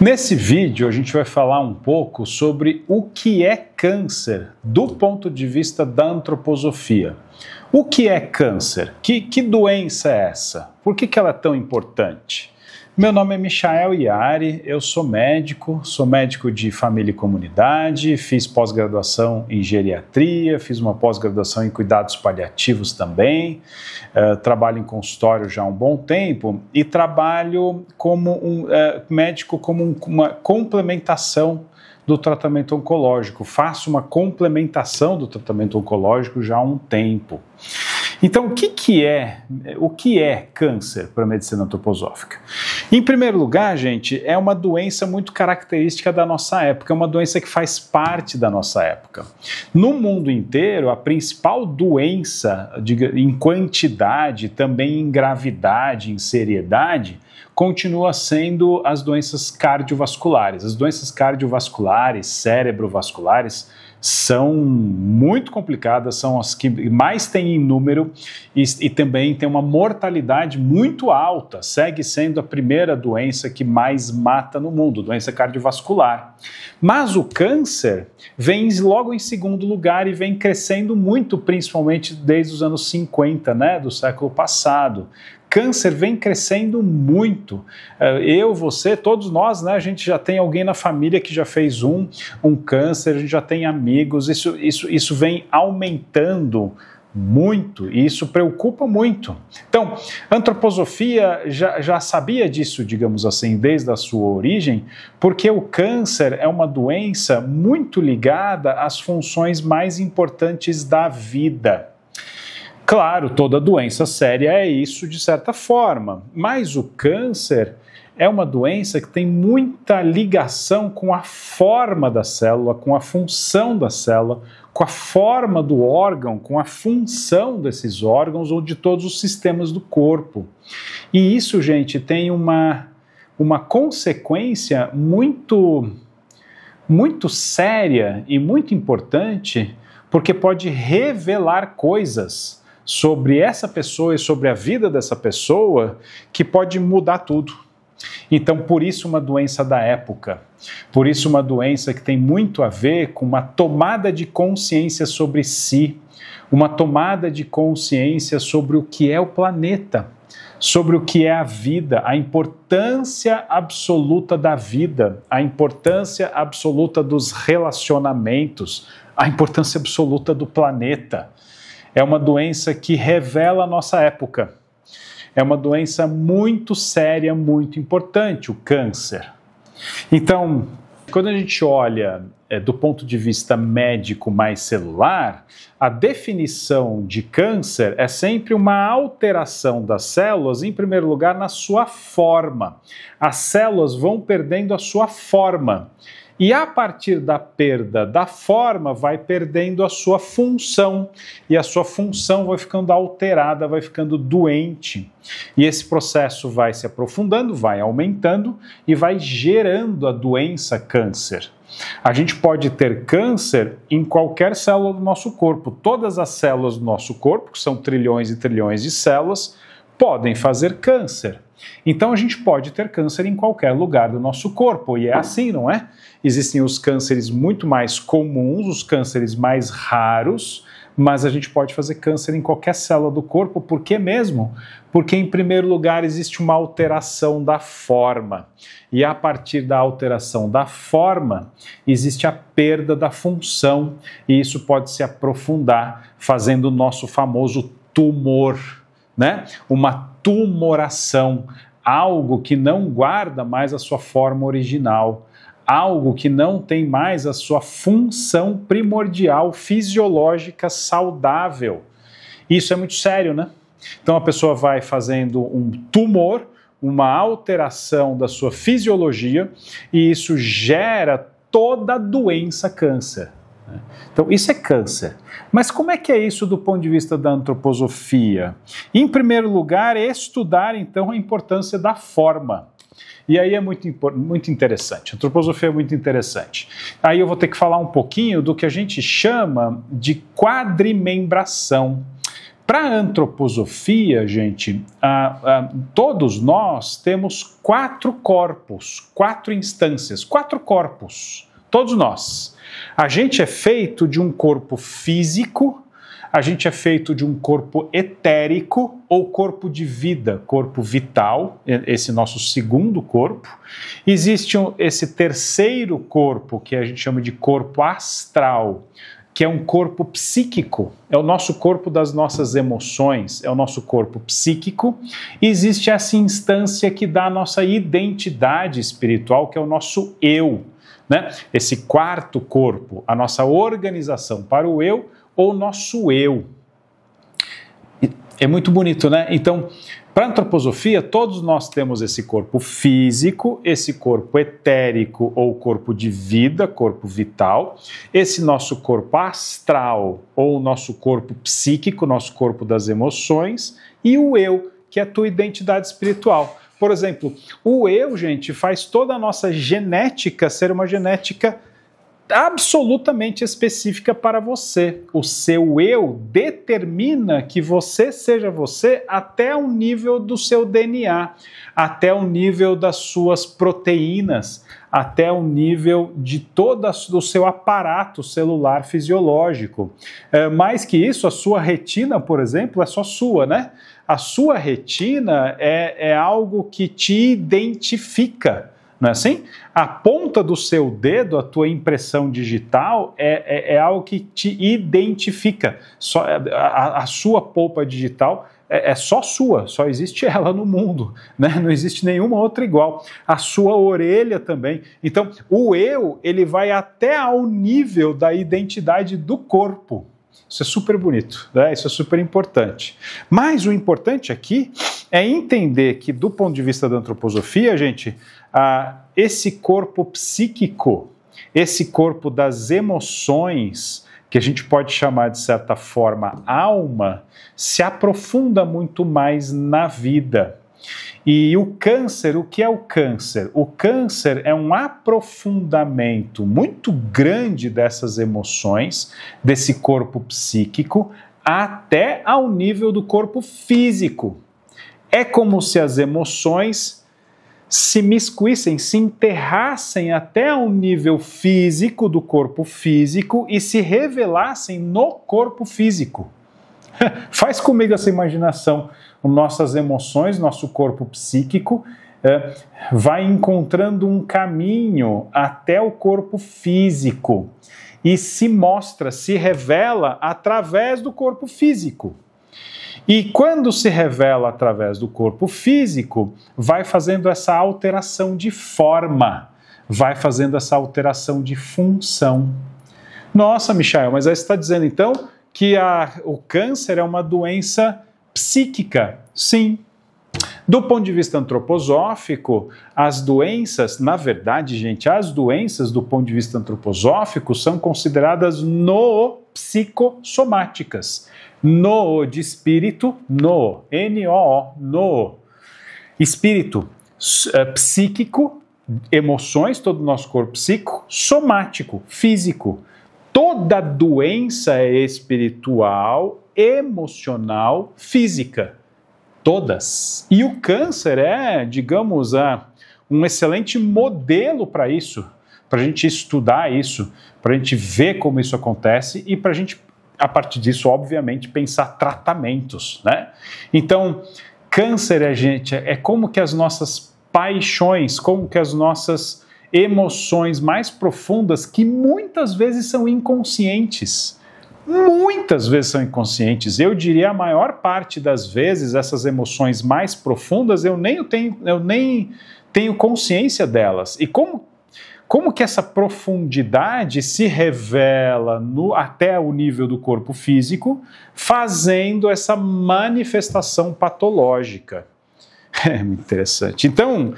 Nesse vídeo, a gente vai falar um pouco sobre o que é câncer do ponto de vista da antroposofia. O que é câncer? Que doença é essa? Por que ela é tão importante? Meu nome é Michael Iari, eu sou médico de família e comunidade, fiz pós-graduação em geriatria, fiz uma pós-graduação em cuidados paliativos também, trabalho em consultório já há um bom tempo e trabalho como médico como uma complementação do tratamento oncológico, faço uma complementação do tratamento oncológico já há um tempo. Então, o que é câncer para a medicina antroposófica? Em primeiro lugar, gente, é uma doença muito característica da nossa época, é uma doença que faz parte da nossa época. No mundo inteiro, a principal doença em quantidade, também em gravidade, em seriedade, continua sendo as doenças cardiovasculares. As doenças cardiovasculares, cerebrovasculares, são muito complicadas, são as que mais têm em número e também tem uma mortalidade muito alta, segue sendo a primeira doença que mais mata no mundo, doença cardiovascular. Mas o câncer vem logo em segundo lugar e vem crescendo muito, principalmente desde os anos 50, do século passado. Câncer vem crescendo muito. Eu, você, todos nós, a gente já tem alguém na família que já fez um câncer, a gente já tem amigos, isso vem aumentando muito e isso preocupa muito. Então, a antroposofia já sabia disso, digamos assim, desde a sua origem, porque o câncer é uma doença muito ligada às funções mais importantes da vida. Claro, toda doença séria é isso de certa forma, mas o câncer é uma doença que tem muita ligação com a forma da célula, com a função da célula, com a forma do órgão, com a função desses órgãos ou de todos os sistemas do corpo. E isso, gente, tem uma consequência muito séria e muito importante, porque pode revelar coisas sobre essa pessoa e sobre a vida dessa pessoa que pode mudar tudo. Então, por isso uma doença da época, por isso uma doença que tem muito a ver com uma tomada de consciência sobre si, uma tomada de consciência sobre o que é o planeta, sobre o que é a vida, a importância absoluta da vida, a importância absoluta dos relacionamentos, a importância absoluta do planeta. É uma doença que revela a nossa época. É uma doença muito séria, muito importante, o câncer. Então, quando a gente olha do ponto de vista médico mais celular, a definição de câncer é sempre uma alteração das células, em primeiro lugar, na sua forma. As células vão perdendo a sua forma. E a partir da perda da forma, vai perdendo a sua função. E a sua função vai ficando alterada, vai ficando doente. E esse processo vai se aprofundando, vai aumentando e vai gerando a doença câncer. A gente pode ter câncer em qualquer célula do nosso corpo. Todas as células do nosso corpo, que são trilhões e trilhões de células, podem fazer câncer. Então a gente pode ter câncer em qualquer lugar do nosso corpo, e é assim, não é? Existem os cânceres muito mais comuns, os cânceres mais raros, mas a gente pode fazer câncer em qualquer célula do corpo. Por que mesmo? Porque, em primeiro lugar, existe uma alteração da forma. E a partir da alteração da forma, existe a perda da função. E isso pode se aprofundar, fazendo o nosso famoso tumor, uma tumoração, algo que não guarda mais a sua forma original, algo que não tem mais a sua função primordial, fisiológica, saudável. Isso é muito sério, Então a pessoa vai fazendo um tumor, uma alteração da sua fisiologia, e isso gera toda a doença câncer. Então, isso é câncer. Mas como é que é isso do ponto de vista da antroposofia? Em primeiro lugar, é estudar, então, a importância da forma. E aí é muito interessante. A antroposofia é muito interessante. Aí eu vou ter que falar um pouquinho do que a gente chama de quadrimembração. Para a antroposofia, gente, todos nós temos 4 corpos, 4 instâncias, 4 corpos, todos nós. A gente é feito de um corpo físico, a gente é feito de um corpo etérico ou corpo de vida, corpo vital, esse nosso segundo corpo. Existe esse terceiro corpo, que a gente chama de corpo astral, que é um corpo psíquico, é o nosso corpo das nossas emoções, é o nosso corpo psíquico. E existe essa instância que dá a nossa identidade espiritual, que é o nosso eu, né? Esse quarto corpo, a nossa organização para o eu ou nosso eu. É muito bonito, né? Então, para a antroposofia, todos nós temos esse corpo físico, esse corpo etérico ou corpo de vida, corpo vital, esse nosso corpo astral ou nosso corpo psíquico, nosso corpo das emoções, e o eu, que é a tua identidade espiritual. Por exemplo, o eu, gente, faz toda a nossa genética ser uma genética absolutamente específica para você. O seu eu determina que você seja você até o nível do seu DNA, até o nível das suas proteínas, até o nível de todo o seu aparato celular fisiológico. Mais que isso, a sua retina, por exemplo, é só sua, né? A sua retina é algo que te identifica. Não é assim? A ponta do seu dedo, a tua impressão digital, é algo que te identifica. A sua polpa digital é só sua, só existe ela no mundo, né? Não existe nenhuma outra igual. A sua orelha também. Então, o eu, ele vai até ao nível da identidade do corpo. Isso é super bonito, né? Isso é super importante. Mas o importante aqui é entender que, do ponto de vista da antroposofia, gente, esse corpo psíquico, esse corpo das emoções, que a gente pode chamar de certa forma alma, se aprofunda muito mais na vida. E o câncer, o que é o câncer? O câncer é um aprofundamento muito grande dessas emoções, desse corpo psíquico, até ao nível do corpo físico. É como se as emoções se miscuíssem, se enterrassem até ao nível físico do corpo físico e se revelassem no corpo físico. Faz comigo essa imaginação. Nossas emoções, nosso corpo psíquico vai encontrando um caminho até o corpo físico e se mostra, se revela através do corpo físico. E quando se revela através do corpo físico, vai fazendo essa alteração de forma, vai fazendo essa alteração de função. Nossa, Michael, mas aí você está dizendo então que o câncer é uma doença psíquica? Sim. Do ponto de vista antroposófico, as doenças, na verdade, gente, as doenças do ponto de vista antroposófico são consideradas noopsicossomáticas. No de espírito, no, N-O-O, no. Espírito, psíquico, emoções, todo o nosso corpo psíquico, somático, físico. Toda doença é espiritual, emocional, física. Todas. E o câncer é, digamos, um excelente modelo para isso, para a gente estudar isso, para a gente ver como isso acontece e para a gente, a partir disso, obviamente, pensar tratamentos, né? Então, câncer, gente, é como que as nossas paixões, como que as nossas emoções mais profundas, que muitas vezes são inconscientes. Muitas vezes são inconscientes. Eu diria a maior parte das vezes essas emoções mais profundas eu nem tenho consciência delas. E como que essa profundidade se revela até o nível do corpo físico, fazendo essa manifestação patológica? É muito interessante. Então,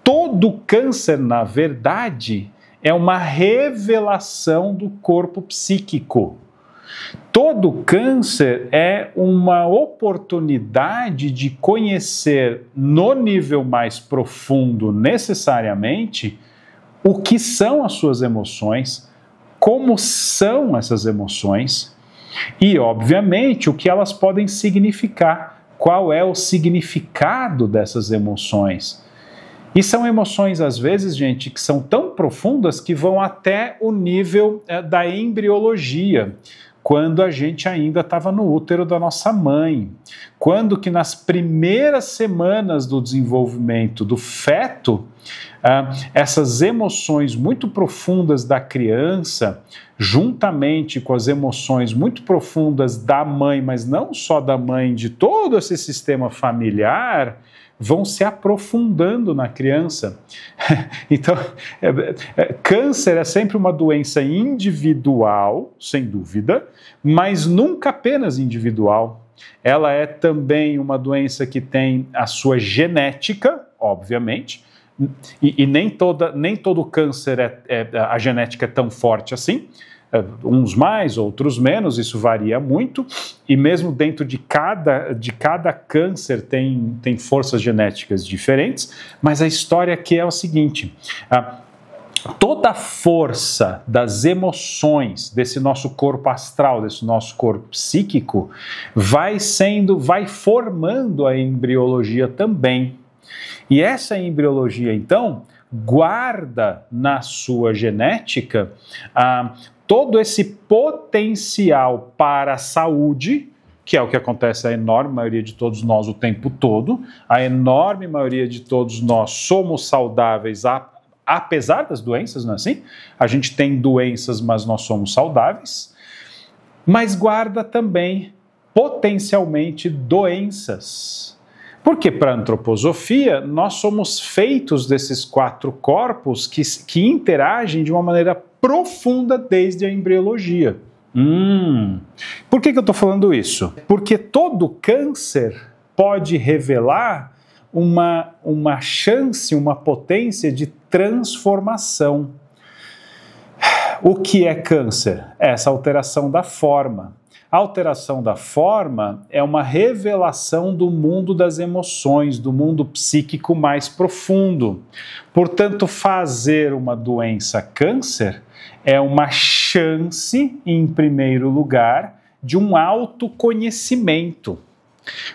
todo câncer, na verdade, é uma revelação do corpo psíquico. Todo câncer é uma oportunidade de conhecer no nível mais profundo, necessariamente, o que são as suas emoções, como são essas emoções, E, obviamente, o que elas podem significar, qual é o significado dessas emoções. E são emoções, às vezes, gente, que são tão profundas que vão até o nível da embriologia, quando a gente ainda estava no útero da nossa mãe, quando que nas primeiras semanas do desenvolvimento do feto, essas emoções muito profundas da criança, juntamente com as emoções muito profundas da mãe, mas não só da mãe, de todo esse sistema familiar, vão se aprofundando na criança. Então, câncer é sempre uma doença individual, sem dúvida, mas nunca apenas individual. Ela é também uma doença que tem a sua genética, obviamente, e nem todo câncer a genética é tão forte assim. Uns mais, outros menos, isso varia muito, e mesmo dentro de cada câncer tem forças genéticas diferentes, mas a história aqui é o seguinte: toda a força das emoções desse nosso corpo astral, desse nosso corpo psíquico, vai formando a embriologia também. E essa embriologia, então, guarda na sua genética todo esse potencial para a saúde, que é o que acontece à enorme maioria de todos nós o tempo todo. A enorme maioria de todos nós somos saudáveis, apesar das doenças, não é assim? A gente tem doenças, mas nós somos saudáveis. Mas guarda também, potencialmente, doenças. Porque para a antroposofia, nós somos feitos desses 4 corpos que interagem de uma maneira profunda desde a embriologia. Por que eu estou falando isso? Porque todo câncer pode revelar uma chance, uma potência de transformação. O que é câncer? Essa alteração da forma. A alteração da forma é uma revelação do mundo das emoções, do mundo psíquico mais profundo. Portanto, fazer uma doença câncer é uma chance, em primeiro lugar, de um autoconhecimento.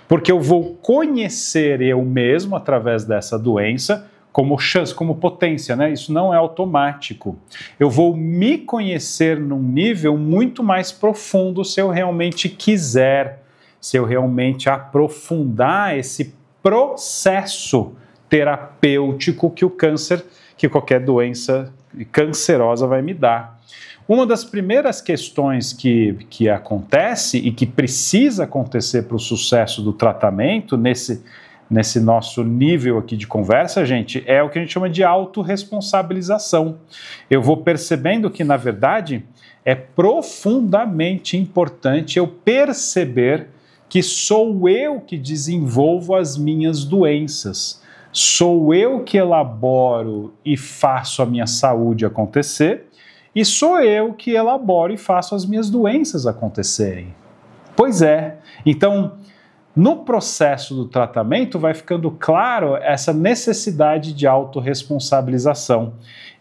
Porque eu vou conhecer eu mesmo através dessa doença como chance, como potência, né? Isso não é automático. Eu vou me conhecer num nível muito mais profundo se eu realmente quiser, se eu realmente aprofundar esse processo terapêutico que o câncer, que qualquer doença cancerosa vai me dar. Uma das primeiras questões que acontece e que precisa acontecer para o sucesso do tratamento nesse nosso nível aqui de conversa, gente, é o que a gente chama de autorresponsabilização. Eu vou percebendo que, na verdade, é profundamente importante eu perceber que sou eu que desenvolvo as minhas doenças, sou eu que elaboro e faço a minha saúde acontecer, e sou eu que elaboro e faço as minhas doenças acontecerem. Pois é, então, no processo do tratamento vai ficando claro essa necessidade de autorresponsabilização.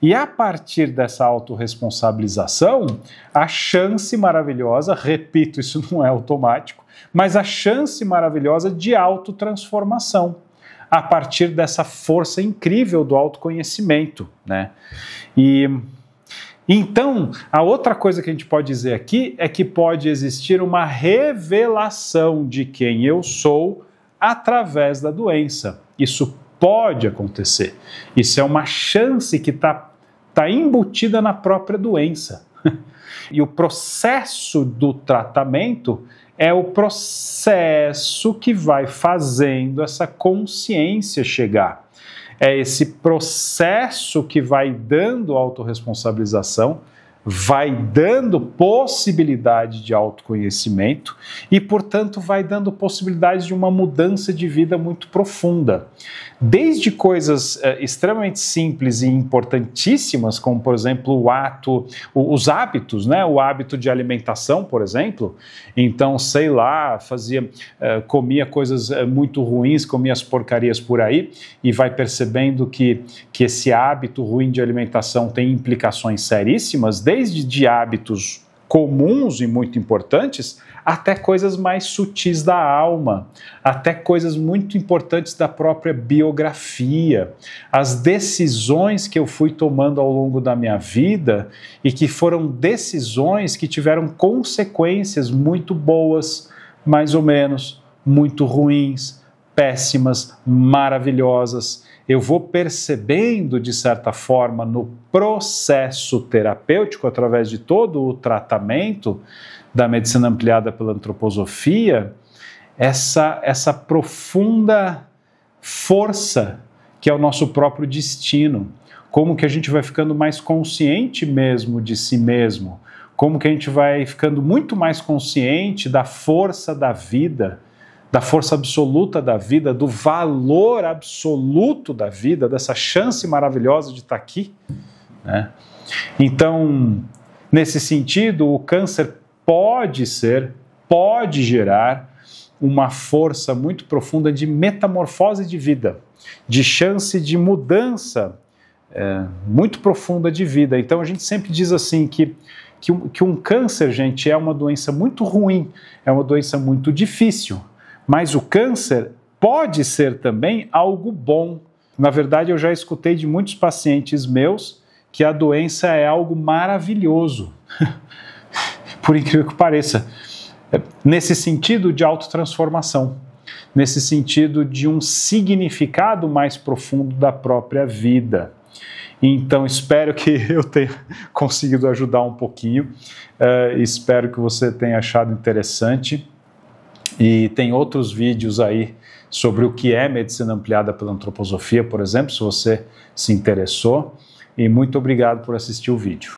E a partir dessa autorresponsabilização, a chance maravilhosa, repito, isso não é automático, mas a chance maravilhosa de autotransformação, a partir dessa força incrível do autoconhecimento, né? Então, a outra coisa que a gente pode dizer aqui é que pode existir uma revelação de quem eu sou através da doença. Isso pode acontecer. Isso é uma chance que está embutida na própria doença. E o processo do tratamento é o processo que vai fazendo essa consciência chegar. É esse processo que vai dando autorresponsabilização, vai dando possibilidade de autoconhecimento e, portanto, vai dando possibilidade de uma mudança de vida muito profunda. Desde coisas extremamente simples e importantíssimas, como, por exemplo, os hábitos, né? O hábito de alimentação, por exemplo. Então, sei lá, comia coisas muito ruins, comia as porcarias por aí e vai percebendo que esse hábito ruim de alimentação tem implicações seríssimas, desde de hábitos comuns e muito importantes, até coisas mais sutis da alma, até coisas muito importantes da própria biografia, as decisões que eu fui tomando ao longo da minha vida e que foram decisões que tiveram consequências muito boas, mais ou menos, muito ruins, péssimas, maravilhosas. Eu vou percebendo, de certa forma, no processo terapêutico, através de todo o tratamento da medicina ampliada pela antroposofia, essa profunda força que é o nosso próprio destino. Como que a gente vai ficando mais consciente mesmo de si mesmo, como que a gente vai ficando muito mais consciente da força da vida, da força absoluta da vida, do valor absoluto da vida, dessa chance maravilhosa de estar aqui, né? Então, nesse sentido, o câncer pode gerar uma força muito profunda de metamorfose de vida, de chance de mudança muito profunda de vida. Então, a gente sempre diz assim que um câncer, gente, é uma doença muito ruim, é uma doença muito difícil, mas o câncer pode ser também algo bom. Na verdade, eu já escutei de muitos pacientes meus que a doença é algo maravilhoso, por incrível que pareça, nesse sentido de autotransformação, nesse sentido de um significado mais profundo da própria vida. Então, espero que eu tenha conseguido ajudar um pouquinho, espero que você tenha achado interessante. E tem outros vídeos aí sobre o que é medicina ampliada pela antroposofia, por exemplo, se você se interessou. E muito obrigado por assistir o vídeo.